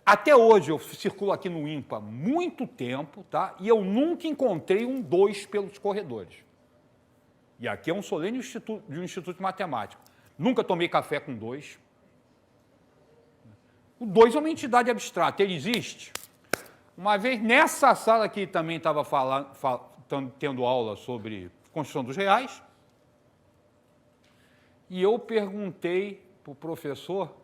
Até hoje eu circulo aqui no INPA há muito tempo, tá? E eu nunca encontrei um 2 pelos corredores. E aqui é um solene de um instituto de matemática. Nunca tomei café com 2. O 2 é uma entidade abstrata, ele existe. Uma vez nessa sala aqui também estava tendo aula sobre construção dos reais, e eu perguntei para o professor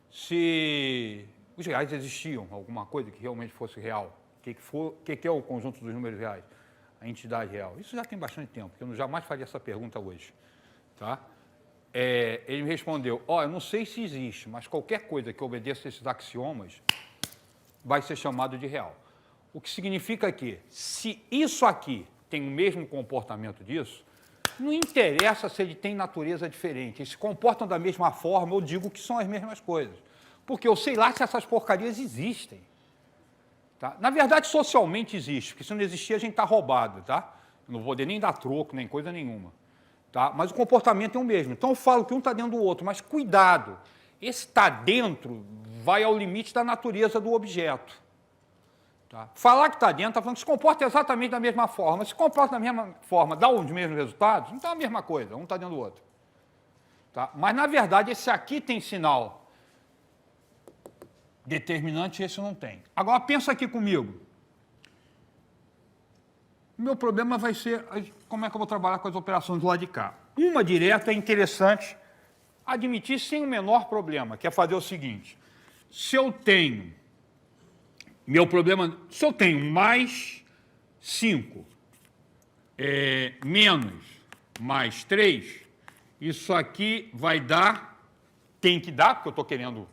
se os reais existiam, alguma coisa que realmente fosse real. O que é o conjunto dos números reais? A entidade real. Isso já tem bastante tempo, porque eu jamais faria essa pergunta hoje. Tá? Ele me respondeu, eu não sei se existe, mas qualquer coisa que obedeça a esses axiomas vai ser chamado de real. O que significa que, se isso aqui tem o mesmo comportamento disso, não interessa se ele tem natureza diferente. Eles se comportam da mesma forma, eu digo que são as mesmas coisas. Porque eu sei lá se essas porcarias existem. Tá? Na verdade, socialmente existe, porque se não existir, a gente está roubado. Tá? Eu não vou poder nem dar troco, nem coisa nenhuma. Tá? Mas o comportamento é o mesmo. Então, eu falo que um está dentro do outro, mas cuidado. Esse está dentro vai ao limite da natureza do objeto. Tá? Falar que está dentro está falando que se comporta exatamente da mesma forma. Se comporta da mesma forma, dá os mesmos resultados, então é a mesma coisa, um está dentro do outro. Tá? Mas, na verdade, esse aqui tem sinal determinante e esse não tem. Agora, pensa aqui comigo. O meu problema vai ser como é que eu vou trabalhar com as operações do lado de cá. Uma direta é interessante admitir sem o menor problema, que é fazer o seguinte. Se eu tenho mais 5 menos mais 3, isso aqui vai dar, tem que dar, porque eu estou querendo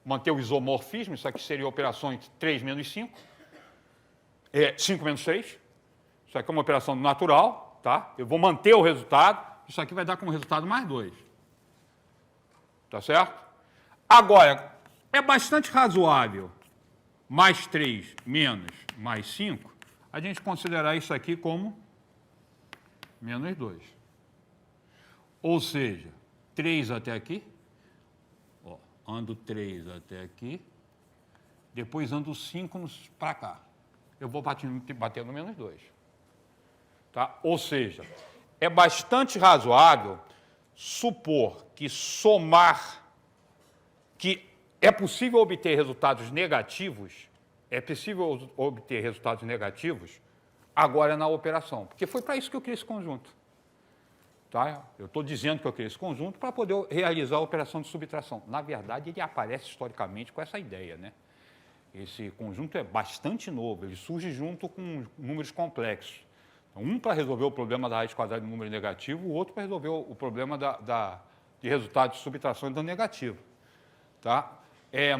manter o isomorfismo, isso aqui seria operações 3 menos 5, 5 menos 6, isso aqui é uma operação natural, tá? Eu vou manter o resultado, isso aqui vai dar como resultado mais 2. Tá certo? Agora, é bastante razoável mais 3 menos mais 5, a gente considerar isso aqui como menos 2. Ou seja, 3 até aqui, ando 3 até aqui, depois ando 5 para cá. Eu vou bater no menos 2. Tá? Ou seja, é bastante razoável supor que somar, que é possível obter resultados negativos, agora na operação, porque foi para isso que eu criei esse conjunto. Tá? Eu estou dizendo que eu criei esse conjunto para poder realizar a operação de subtração. Na verdade, ele aparece historicamente com essa ideia. Né? Esse conjunto é bastante novo, ele surge junto com números complexos. Então, um para resolver o problema da raiz quadrada de número negativo, o outro para resolver o problema de resultado de subtração dando negativo. Tá?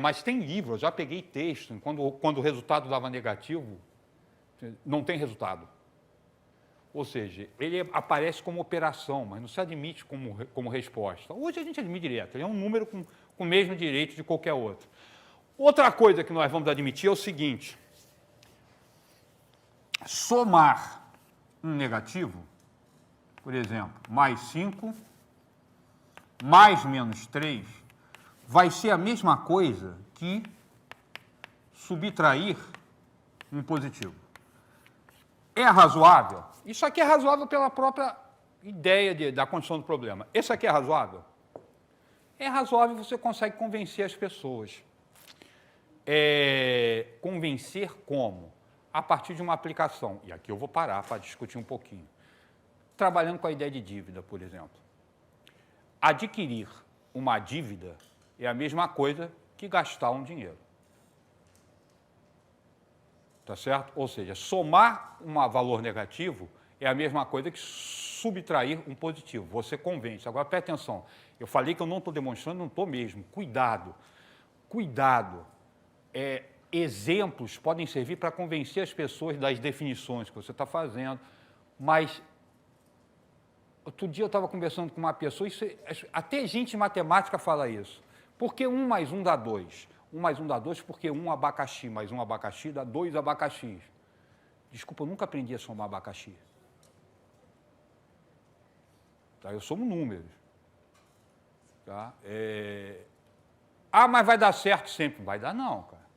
Mas tem livro, eu já peguei texto, quando o resultado dava negativo, não tem resultado. Ou seja, ele aparece como operação, mas não se admite como resposta. Hoje a gente admite direto, ele é um número com o mesmo direito de qualquer outro. Outra coisa que nós vamos admitir é o seguinte, somar um negativo, por exemplo, mais 5, mais menos 3, vai ser a mesma coisa que subtrair um positivo. É razoável? Isso aqui é razoável pela própria ideia da condição do problema. Esse aqui é razoável? É razoável, você consegue convencer as pessoas. Convencer como? A partir de uma aplicação. E aqui eu vou parar para discutir um pouquinho. Trabalhando com a ideia de dívida, por exemplo. Adquirir uma dívida é a mesma coisa que gastar um dinheiro. Tá certo? Ou seja, somar um valor negativo é a mesma coisa que subtrair um positivo. Você convence. Agora, preste atenção. Eu falei que eu não estou demonstrando, não estou mesmo. Cuidado. Cuidado. Exemplos podem servir para convencer as pessoas das definições que você está fazendo, mas outro dia eu estava conversando com uma pessoa, até gente de matemática fala isso. Por que 1 mais 1 dá 2? 1 mais 1 dá 2 porque 1 abacaxi mais 1 abacaxi dá 2 abacaxis. Desculpa, eu nunca aprendi a somar abacaxi. Tá? Eu somo números. Tá? Mas vai dar certo sempre. Não vai dar não, cara.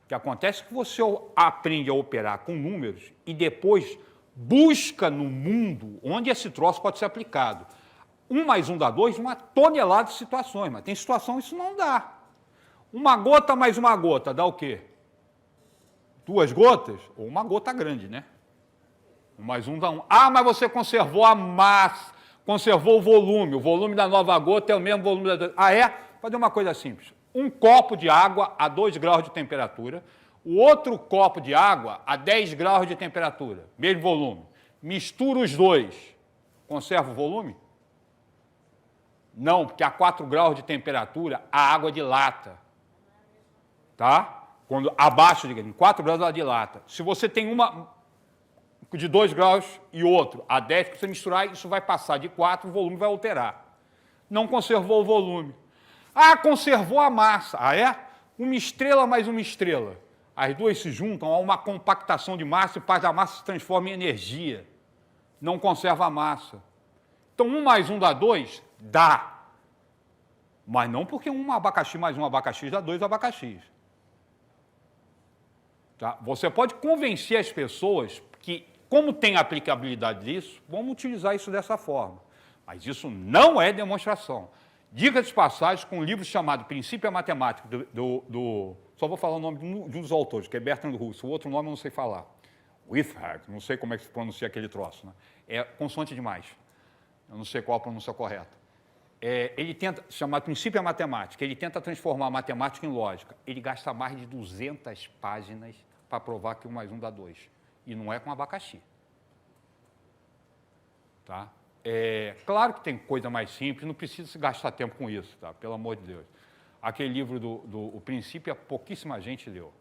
O que acontece é que você aprende a operar com números e depois busca no mundo onde esse troço pode ser aplicado. 1 mais 1 dá 2, uma tonelada de situações, mas tem situação que isso não dá. Uma gota mais uma gota dá o quê? 2 gotas? Ou uma gota grande, né? 1 mais 1 dá 1. Ah, mas você conservou a massa, conservou o volume da nova gota é o mesmo volume da... Ah, é? Vou fazer uma coisa simples. Um copo de água a 2 graus de temperatura, o outro copo de água a 10 graus de temperatura, mesmo volume. Mistura os dois, conserva o volume? Não, porque a 4 graus de temperatura a água dilata. Tá? Quando abaixo de 4 graus ela dilata. Se você tem uma de 2 graus e outro a 10, se você misturar, isso vai passar de 4, o volume vai alterar. Não conservou o volume. Ah, conservou a massa. Ah, é? Uma estrela mais uma estrela. As duas se juntam, há uma compactação de massa e parte da massa se transforma em energia. Não conserva a massa. Então, 1 mais 1 dá 2? Dá. Mas não porque um abacaxi mais um abacaxi dá 2 abacaxis. Tá? Você pode convencer as pessoas que, como tem aplicabilidade disso, vamos utilizar isso dessa forma. Mas isso não é demonstração. Dica de passagem com um livro chamado Princípio Matemático, só vou falar o nome de um dos autores, que é Bertrand Russell, o outro nome eu não sei falar. Withard, não sei como é que se pronuncia aquele troço. Né? É consoante demais. Eu não sei qual a pronúncia correta. Ele tenta, chamar Princípio Matemática, ele tenta transformar a matemática em lógica. Ele gasta mais de 200 páginas para provar que 1 mais 1 dá 2. E não é com abacaxi. Tá? Claro que tem coisa mais simples, não precisa se gastar tempo com isso, tá? Pelo amor de Deus. Aquele livro do Princípio, pouquíssima gente leu.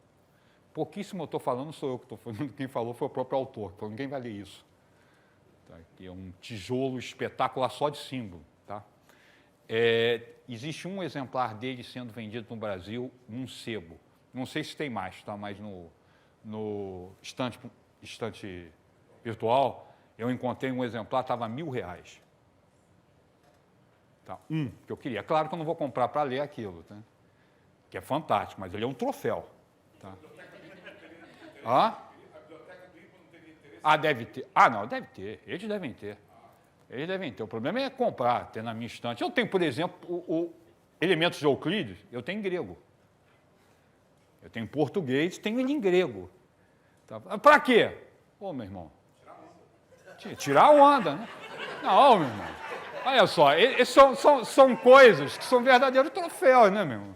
Pouquíssimo eu estou falando, não sou eu que estou falando, quem falou foi o próprio autor, falou, ninguém vai ler isso. Tá? Que é um tijolo espetacular só de símbolo. Tá? Existe um exemplar dele sendo vendido no Brasil num sebo. Não sei se tem mais, tá? Mas no estante virtual, eu encontrei um exemplar, estava R$1.000. Tá? Que eu queria. Claro que eu não vou comprar para ler aquilo, tá? Que é fantástico, mas ele é um troféu. Tá? Deve ter. Não, deve ter. Eles devem ter. Eles devem ter. O problema é comprar, ter na minha estante. Eu tenho, por exemplo, o Elementos de Euclides, eu tenho em grego. Eu tenho em português, tenho ele em grego. Tá? Para quê? Meu irmão. Tirar onda, né? Não, meu irmão. Olha só, são coisas que são verdadeiros troféus, né, meu irmão?